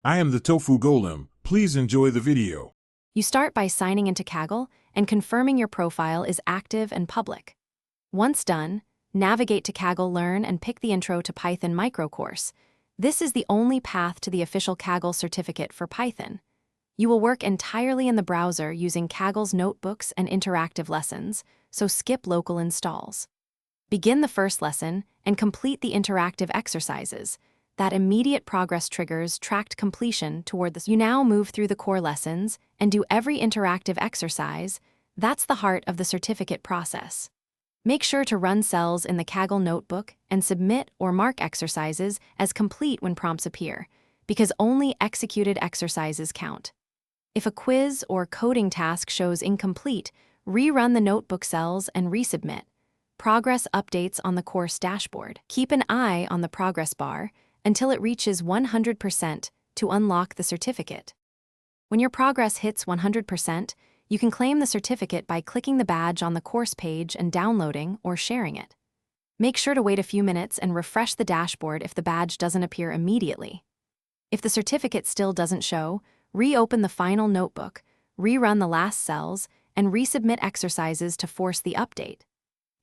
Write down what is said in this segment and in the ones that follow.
I am the Tofu Golem. Please enjoy the video. You start by signing into Kaggle and confirming your profile is active and public. Once done, navigate to Kaggle Learn and pick the Intro to Python micro course. This is the only path to the official Kaggle certificate for Python. You will work entirely in the browser using Kaggle's notebooks and interactive lessons, so skip local installs. Begin the first lesson and complete the interactive exercises. That immediate progress triggers tracked completion toward this. You now move through the core lessons and do every interactive exercise. That's the heart of the certificate process. Make sure to run cells in the Kaggle notebook and submit or mark exercises as complete when prompts appear, because only executed exercises count. If a quiz or coding task shows incomplete, rerun the notebook cells and resubmit. Progress updates on the course dashboard. Keep an eye on the progress bar until it reaches 100% to unlock the certificate. When your progress hits 100%, you can claim the certificate by clicking the badge on the course page and downloading or sharing it. Make sure to wait a few minutes and refresh the dashboard if the badge doesn't appear immediately. If the certificate still doesn't show, reopen the final notebook, rerun the last cells, and resubmit exercises to force the update.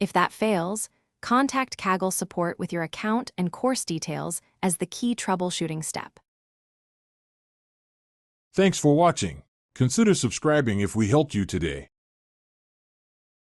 If that fails, contact Kaggle support with your account and course details as the key troubleshooting step. Thanks for watching. Consider subscribing if we helped you today.